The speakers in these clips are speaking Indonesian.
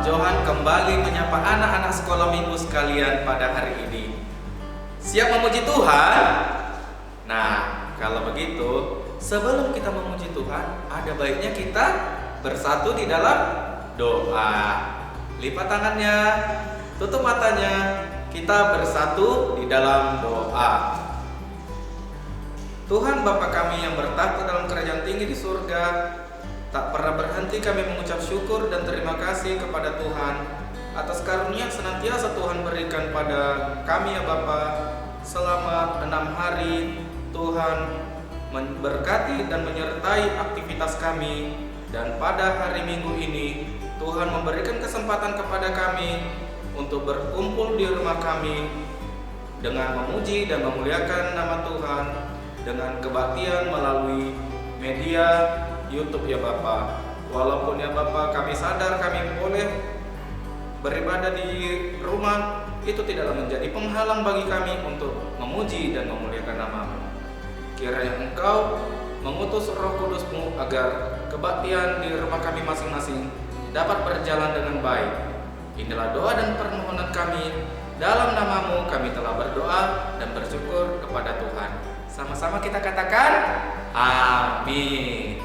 Johan kembali menyapa anak-anak sekolah minggu sekalian pada hari ini. Siap memuji Tuhan? Nah, kalau begitu, sebelum kita memuji Tuhan, ada baiknya kita bersatu di dalam doa. Lipat tangannya, tutup matanya, kita bersatu di dalam doa. Tuhan Bapa kami yang bertahta dalam kerajaan tinggi di surga, tak pernah berhenti kami mengucap syukur dan terima kasih kepada Tuhan atas karunia yang senantiasa Tuhan berikan pada kami ya Bapa. Selama 6 hari Tuhan memberkati dan menyertai aktivitas kami, dan pada hari Minggu ini Tuhan memberikan kesempatan kepada kami untuk berkumpul di rumah kami dengan memuji dan memuliakan nama Tuhan dengan kebaktian melalui media YouTube ya Bapak. Walaupun ya Bapak kami sadar kami boleh beribadah di rumah, itu tidaklah menjadi penghalang bagi kami untuk memuji dan memuliakan nama-Mu. Kiranya Engkau mengutus Roh Kudus-Mu agar kebaktian di rumah kami masing-masing dapat berjalan dengan baik. Inilah doa dan permohonan kami. Dalam nama-Mu kami telah berdoa dan bersyukur kepada Tuhan. Sama-sama kita katakan amin.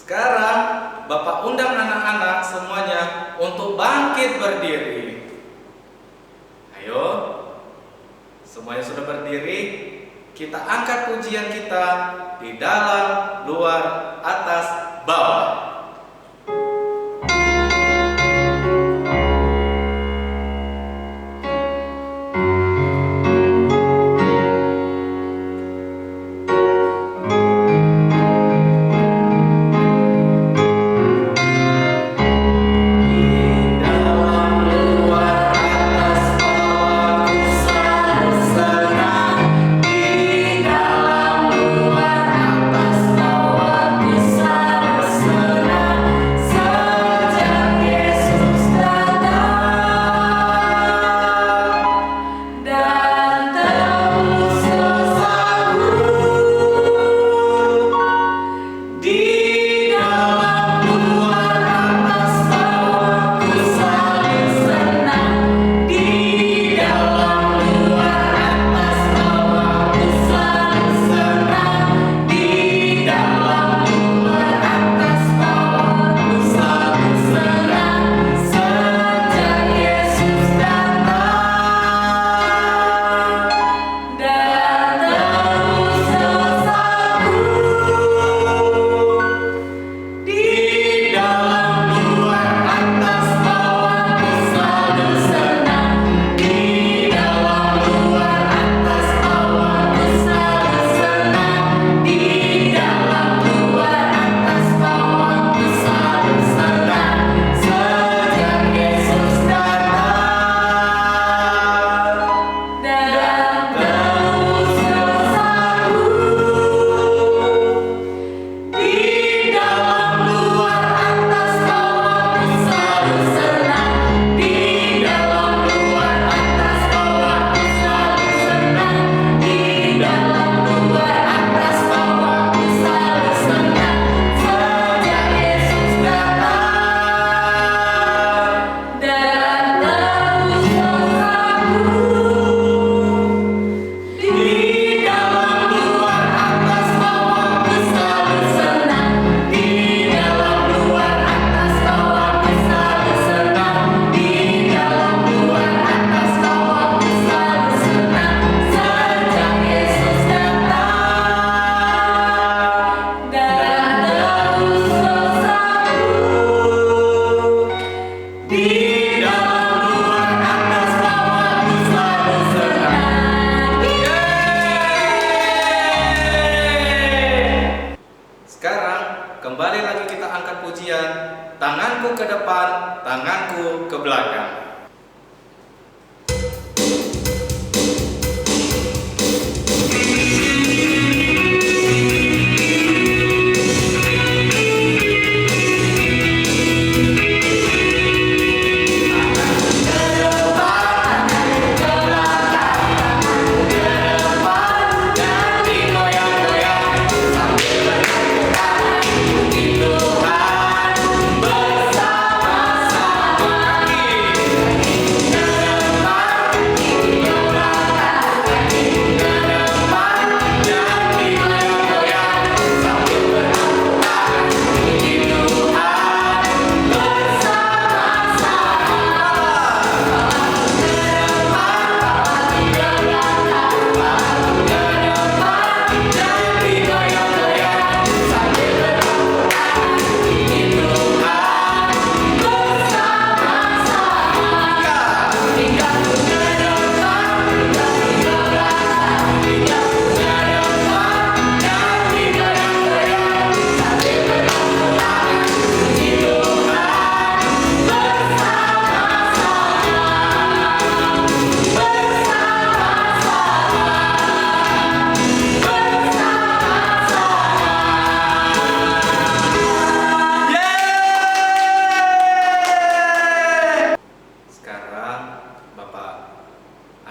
Sekarang Bapak undang anak-anak semuanya untuk bangkit berdiri. Ayo, semuanya sudah berdiri. Kita angkat pujian kita di dalam, luar, atas, bawah. Di dalam luar atas bawah ku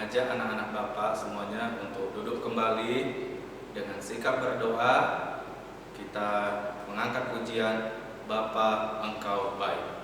mengajak anak-anak Bapak semuanya untuk duduk kembali dengan sikap berdoa. Kita mengangkat pujian Bapa Engkau Baik.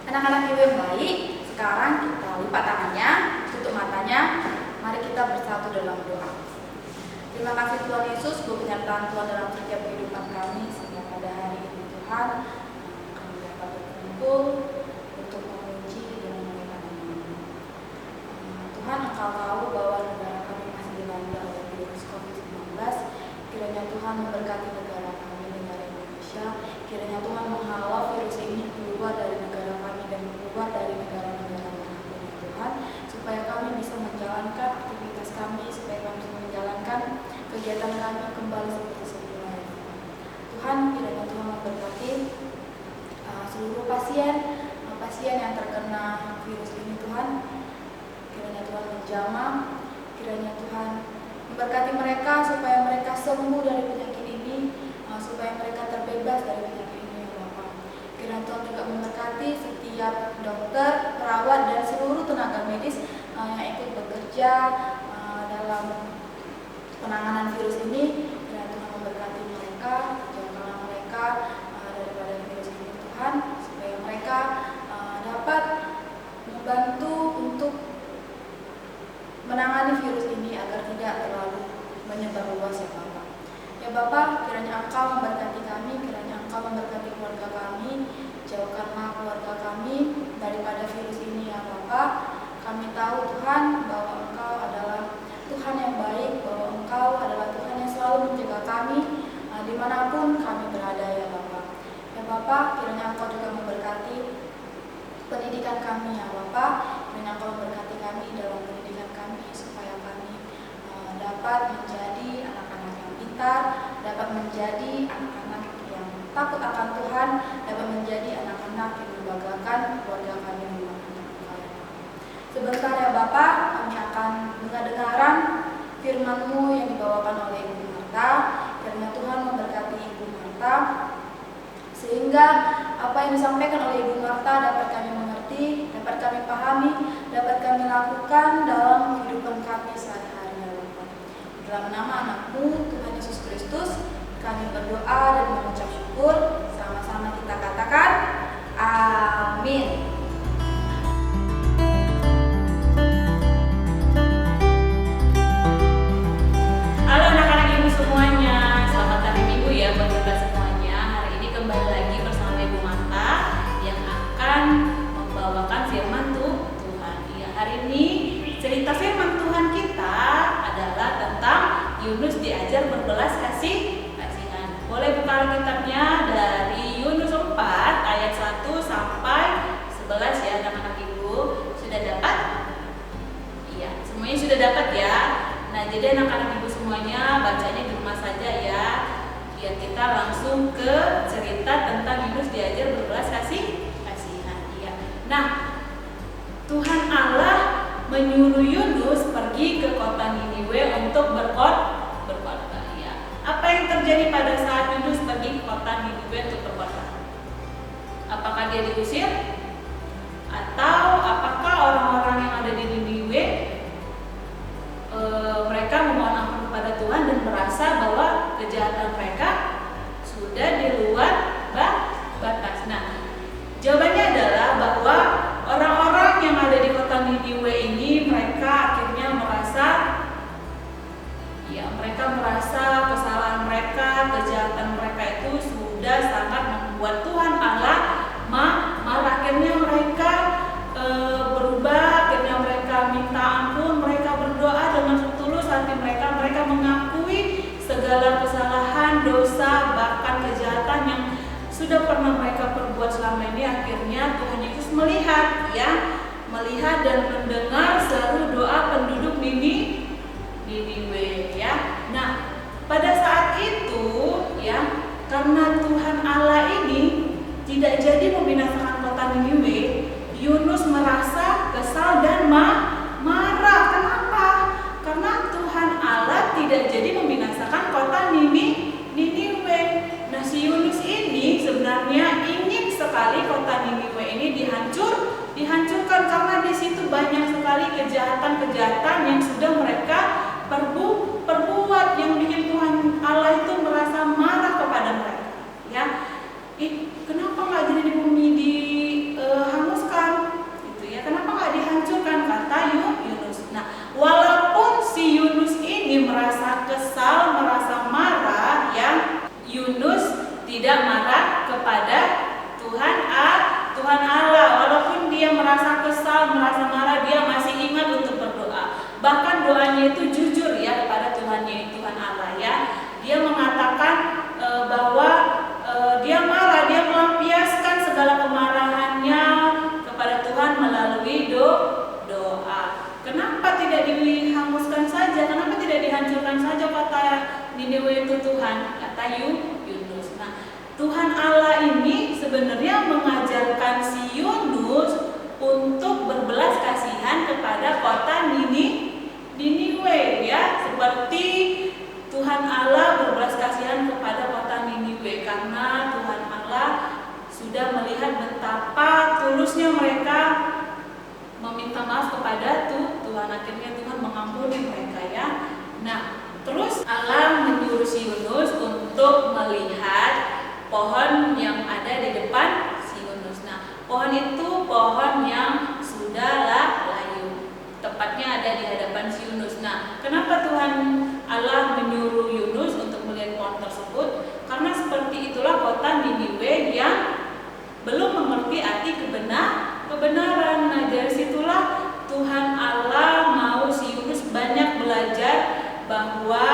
Anak-anak ibu yang baik, sekarang kita lipat tangannya, tutup matanya, mari kita bersatu dalam doa. Terima kasih Tuhan Yesus buat penyertaan Tuhan dalam setiap kehidupan kami, sehingga pada hari ini Tuhan kami dapat berkumpul untuk memuji dan memuliakan nama-Mu. Tuhan, Engkau tahu bahwa negara kami masih dilanda oleh virus COVID-19. Kiranya Tuhan memberkati negara kami, negara Indonesia. Kiranya Tuhan menghalau virus ini keluar dari negara kami dan keluar dari negara-negara manapun ya Tuhan, supaya kami bisa menjalankan aktivitas kami, supaya kami bisa menjalankan kegiatan kami kembali seperti semula ya Tuhan. Tuhan, kiranya Tuhan memberkati seluruh pasien yang terkena virus ini Tuhan. Kiranya Tuhan menjamah, kiranya Tuhan memberkati mereka supaya mereka sembuh dari penyakit ini, supaya mereka terbebas dari penyakit ini ya Bapak. Kiranya Tuhan juga memberkati setiap dokter, perawat dan seluruh tenaga medis yang ikut bekerja dalam penanganan virus ini. Kiranya Tuhan memberkati mereka, jauhkanlah mereka daripada virus ini Tuhan, supaya mereka dapat membantu untuk menangani virus ini agar tidak terlalu menyebar luas ya Bapak. Ya Bapak, kiranya Engkau memberkati kami, kiranya Engkau memberkati keluarga kami, jauhkanlah keluarga kami daripada virus ini ya Bapak. Kami tahu Tuhan bahwa Engkau adalah Tuhan yang baik, bahwa Engkau adalah Tuhan yang selalu menjaga kami dimanapun kami berada ya Bapak. Ya Bapak, kiranya Engkau juga memberkati pendidikan kami ya Bapak. Kiranya Engkau memberkati kami dalam pendidikan kami supaya kami dapat dapat menjadi anak-anak yang pintar, dapat menjadi anak-anak yang takut akan Tuhan, dapat menjadi anak-anak yang membanggakan keluarga kami di rumah Tuhan. Sebentar ya Bapak, kami akan dengar-dengaran firman-Mu yang dibawakan oleh Ibu Marta. Kiranya Tuhan memberkati Ibu Marta, sehingga apa yang disampaikan oleh Ibu Marta dapat kami mengerti, dapat kami pahami, dapat kami lakukan dalam kehidupan kami sehari-hari ya Bapak. Dalam nama anak-Mu Tuhan Yesus Kristus, kami berdoa dan mengucap syukur. Sama-sama kita katakan, amin. Halo anak-anak ibu semuanya, selamat hari Minggu ya buat kita semuanya. Hari ini kembali lagi bersama Ibu Marta yang akan membawakan firman Tuhan. Ya, hari ini cerita firman Tuhan kita adalah tentang Yunus diajar berbelas kasihan. Boleh buka Alkitabnya dari Yunus 4 ayat 1 sampai 11 ya anak-anak ibu. Sudah dapat? Iya, semuanya sudah dapat ya. Nah, jadi anak-anak ibu semuanya bacanya di rumah saja ya. Biar kita langsung ke cerita tentang Yunus diajar berbelas kasihan. Ya. Nah, Tuhan Allah menyuruh Yunus pergi ke kota Niniwe untuk berkhotbah. Ya. Apa yang terjadi pada saat Yunus pergi ke kota Niniwe untuk berkhotbah? Apakah dia diusir? Atau apakah orang-orang yang ada di Niniwe mereka memohon ampun kepada Tuhan dan merasa bahwa kejahatan mereka sudah di luar batas? Nah, jawabannya adalah bahwa orang-orang yang ada di kota Niniwe ini mereka akhirnya merasa kesalahan mereka, kejahatan mereka itu sudah sangat membuat Tuhan Allah marah. Akhirnya mereka berubah, akhirnya mereka minta ampun, mereka berdoa dengan setulus hati mereka mengakui segala kesalahan, dosa, bahkan kejahatan yang sudah pernah mereka perbuat selama ini. Akhirnya Tuhan Yesus melihat dan mendengar selalu doa penduduk Niniwe ya. Nah, pada saat itu ya, karena Tuhan Allah ini tidak jadi membinasakan kota Niniwe, Yunus merasa kesal dan marah. Kenapa? Karena Tuhan Allah tidak jadi membinasakan kota Niniwe. Nah, si Yunus ini sebenarnya ingin sekali kota Niniwe ini dihancurkan karena di situ banyak sekali kejahatan yang sudah mereka perbuat yang bikin Tuhan Allah itu merasa marah kepada mereka. Ya, kenapa nggak jadi di bumi dihanguskan? Gitu ya. Kenapa nggak dihancurkan? Kata Yunus. Nah, walaupun si Yunus ini merasa kesal, merasa marah, ya, Yunus tidak marah kepada Tuhan Allah. Walaupun dia merasa kesal, merasa marah, dia masih ingat untuk berdoa. Bahkan doanya itu jujur ya kepada Tuhan Allah ya. Dia mengatakan bahwa dia marah, dia melampiaskan segala kemarahannya kepada Tuhan melalui doa. Kenapa tidak dihanguskan saja? Kenapa tidak dihancurkan saja kota Niniwe itu Tuhan? Kata Yunus. Nah, Tuhan Allah ini sebenarnya mengajarkan si Yunus untuk berbelas kasihan kepada kota Niniwe ya, seperti Tuhan Allah berbelas kasihan kepada kota Niniwe karena Tuhan Allah sudah melihat betapa tulusnya mereka meminta maaf kepada Tuhan. Akhirnya Tuhan mengampuni mereka ya. Nah, terus Allah menyuruh si Yunus untuk melihat pohon yang ada di depan si Yunus. Nah, pohon itu pohon yang sudah layu, tepatnya ada di hadapan si Yunus. Nah, kenapa Tuhan Allah menyuruh Yunus untuk melihat pohon tersebut? Karena seperti itulah kota Niniwe yang belum mengerti arti kebenaran. Nah, dari situlah Tuhan Allah mau si Yunus banyak belajar bahwa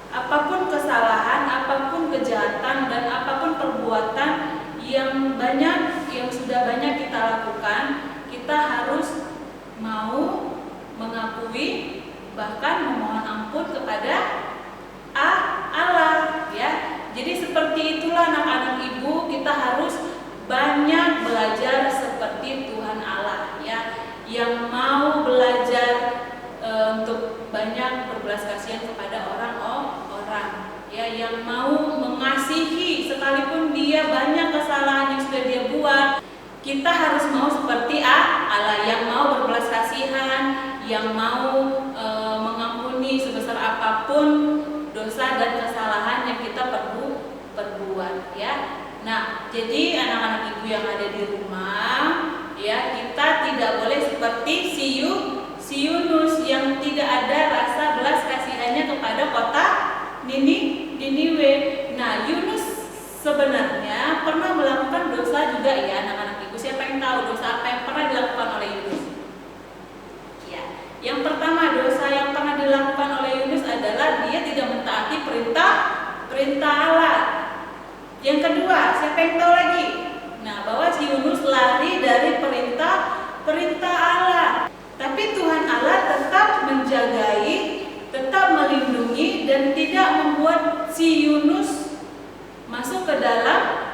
apapun kesalahan, apapun kejahatan, dan apapun perbuatan yang sudah banyak kita lakukan, kita harus mau mengakui, bahkan memohon ampun ampun kepada Allah ya. Jadi seperti itulah anak-anak ibu, kita harus banyak belajar seperti Tuhan Allah ya, yang mau belajar untuk banyak berbelas kasihan kepada orang-orang ya, yang mau mengasihi sekalipun dia banyak kesalahan yang sudah dia buat. Kita harus mau seperti Allah yang mau berbelas kasihan, yang mau mengampuni sebesar apapun dosa dan kesalahan yang kita perbuat ya. Nah, jadi anak-anak ibu yang ada di rumah ya, kita tidak boleh seperti si Yunus yang tidak ada rasa belas kasihannya kepada kota Niniwe. Nah, Yunus sebenarnya pernah melakukan dosa juga ya anak-anak ibu. Siapa yang tahu dosa apa yang pernah dilakukan oleh Yunus? Ya, yang pertama dosa yang pernah dilakukan oleh Yunus adalah dia tidak mentaati perintah Allah. Yang kedua, siapa yang tahu lagi? Nah, bahwa si Yunus lari dari perintah Allah. Tapi Tuhan Allah tetap menjagai, tetap melindungi dan tidak membuat si Yunus masuk ke dalam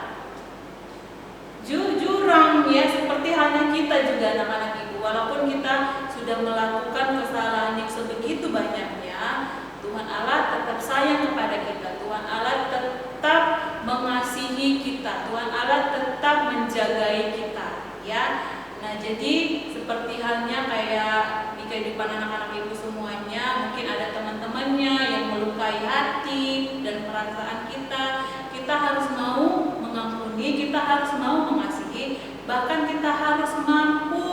jurang ya, seperti halnya kita juga anak-anak ibu. Walaupun kita sudah melakukan kesalahan yang sebegitu banyaknya, Tuhan Allah tetap sayang kepada kita. Tuhan Allah tetap mengasihi kita. Tuhan Allah tetap menjagai kita ya. Nah, jadi seperti halnya kayak di kehidupan anak-anak ibu semuanya, mungkin ada teman-temannya yang melukai hati dan perasaan kita. Kita harus mau mengampuni, kita harus mau mengasihi, bahkan kita harus mampu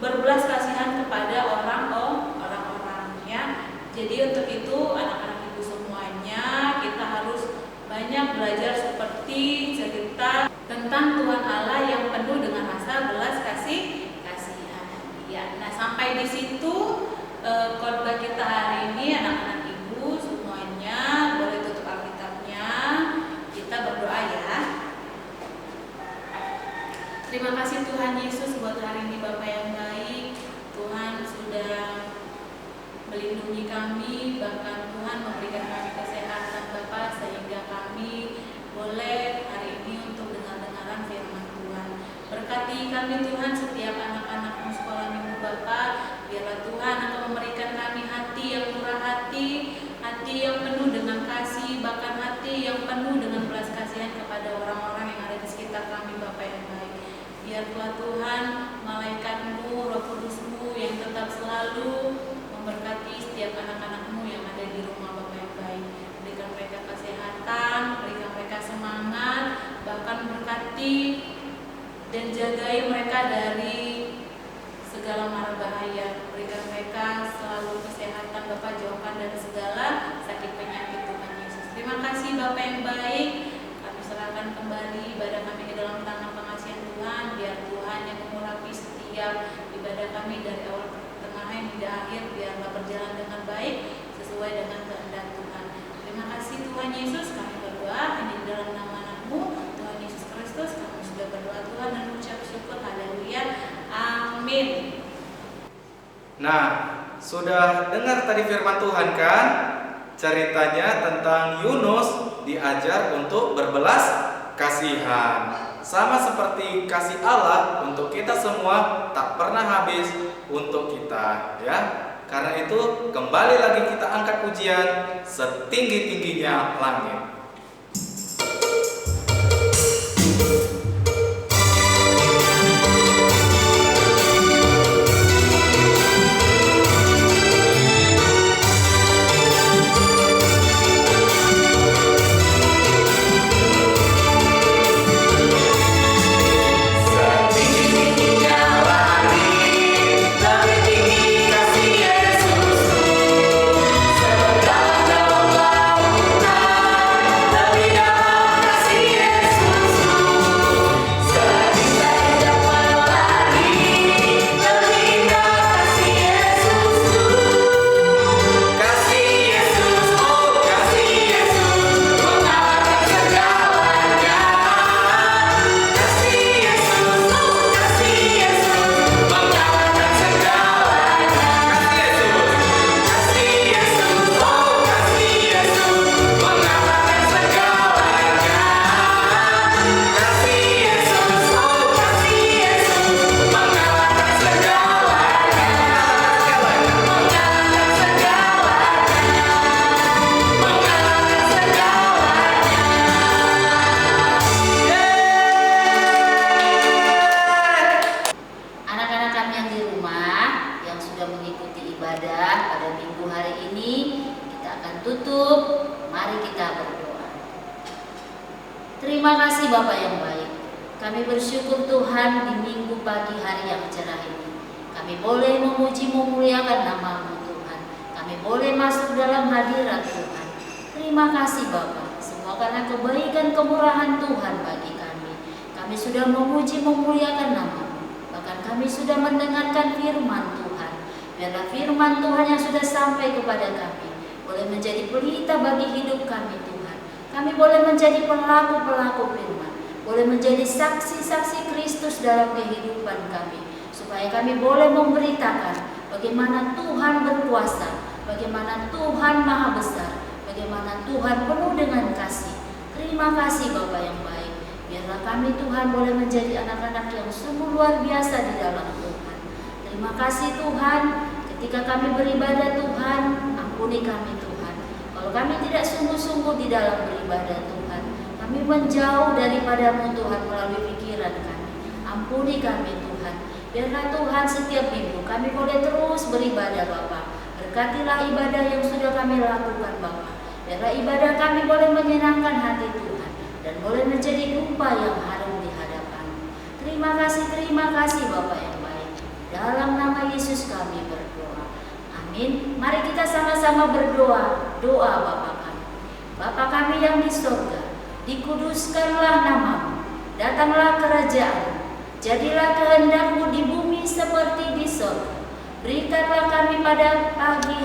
berbelas kasihan kepada orang-orang ya. Jadi untuk itu anak-anak ibu semuanya, kita harus banyak belajar seperti cerita tentang Tuhan Allah yang penuh dengan rasa belas kasihan ya. Nah, sampai di situ khotbah kita hari ini anak-anak ibu semuanya, boleh tutup Alkitabnya, kita berdoa ya. Terima kasih Tuhan Yesus buat hari ini Bapa yang baik. Tuhan sudah melindungi kami, bahkan Tuhan memberikan kami kesehatan Bapa, sehingga kami boleh hari ini untuk dengar-dengaran firman Tuhan. Berkati kami Tuhan, setiap anak-anak sekolah minggu Bapa, biarlah Tuhan Engkau memberikan kami hati yang murah hati yang penuh dengan kasih, bahkan hati yang penuh dengan belas kasihan kepada orang-orang yang ada di sekitar kami Bapa yang baik. Biarlah Tuhan malaikat-Mu, Roh Kudus-Mu yang tetap selalu memberkati setiap anak-anak-Mu yang ada di rumah Bapa yang baik. Berikan mereka kesehatan, berikan mereka semangat, bahkan berkati dan jagai mereka dari segala mara bahaya. Berikan mereka selalu kesehatan Bapa, jauhkan dari segala sakit penyakit Tuhan Yesus. Terima kasih Bapa yang baik. Kami serahkan kembali ibadah kami ke dalam tangan pengasihan Tuhan. Biar Tuhan yang mengurapi setiap ibadah kami dari awal pertengahan hingga akhir, biarlah berjalan dengan baik sesuai dengan kehendak Tuhan. Terima kasih Tuhan Yesus. Kami berdoa hanya di dalam nama Anakmu Tuhan Yesus Kristus. Kami sudah berdoa Tuhan dan mengucap syukur. Haleluya. Amin. Nah, sudah dengar tadi firman Tuhan kan? Ceritanya tentang Yunus diajar untuk berbelas kasihan. Sama seperti kasih Allah untuk kita semua tak pernah habis untuk kita ya. Karena itu kembali lagi kita angkat pujian setinggi-tingginya langit. Segala lautan tutup, mari kita berdoa. Terima kasih Bapa yang baik. Kami bersyukur Tuhan di minggu pagi hari yang cerah ini. Kami boleh memuji memuliakan nama-Mu Tuhan. Kami boleh masuk dalam hadirat Tuhan. Terima kasih Bapa, semua karena kebaikan kemurahan Tuhan bagi kami. Kami sudah memuji memuliakan nama-Mu. Bahkan kami sudah mendengarkan firman Tuhan. Biarlah firman Tuhan yang sudah sampai kepada kami boleh menjadi pelita bagi hidup kami Tuhan. Kami boleh menjadi pelaku-pelaku firman, boleh menjadi saksi-saksi Kristus dalam kehidupan kami, supaya kami boleh memberitakan bagaimana Tuhan berkuasa, bagaimana Tuhan maha besar, bagaimana Tuhan penuh dengan kasih. Terima kasih Bapa yang baik. Biarlah kami Tuhan boleh menjadi anak-anak yang sungguh luar biasa di dalam Tuhan. Terima kasih Tuhan, ketika kami beribadah Tuhan, ampuni kami Tuhan. Kalau kami tidak sungguh-sungguh di dalam beribadah Tuhan, kami menjauh daripada-Mu Tuhan melalui pikiran kami. Ampuni kami Tuhan. Biarlah Tuhan setiap minggu kami boleh terus beribadah Bapa. Berkatilah ibadah yang sudah kami lakukan Bapa. Biarlah ibadah kami boleh menyenangkan hati Tuhan dan boleh menjadi rupa yang harum di hadapan. Terima kasih Bapa yang baik. Dalam nama Yesus kami berdoa. Amin. Mari kita sama-sama berdoa. Doa Bapa kami. Bapa kami yang di surga, dikuduskanlah nama-Mu. Datanglah kerajaan-Mu. Jadilah kehendak-Mu di bumi seperti di surga. Berikanlah kami pada hari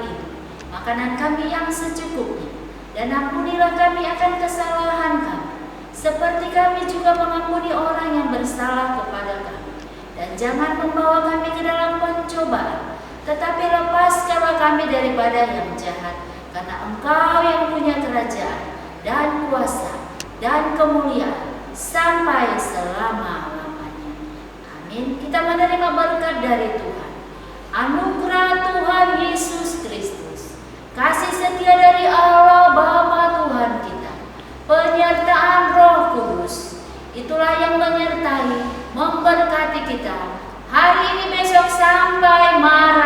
ini makanan kami yang secukupnya, dan ampunilah kami akan kesalahan kami, seperti kami juga mengampuni orang yang bersalah kepada kami. Dan jangan membawa kami ke dalam pencobaan, tetapi lepaskanlah kami daripada yang jahat, karena Engkau yang punya kerajaan dan kuasa dan kemuliaan sampai selama-lamanya. Amin. Kita menerima berkat dari Tuhan. Anugerah Tuhan Yesus Kristus, kasih setia dari Allah Bapa Tuhan kita, penyertaan Roh Kudus, itulah yang menyertai, memberkati kita hari ini, besok, sampai mari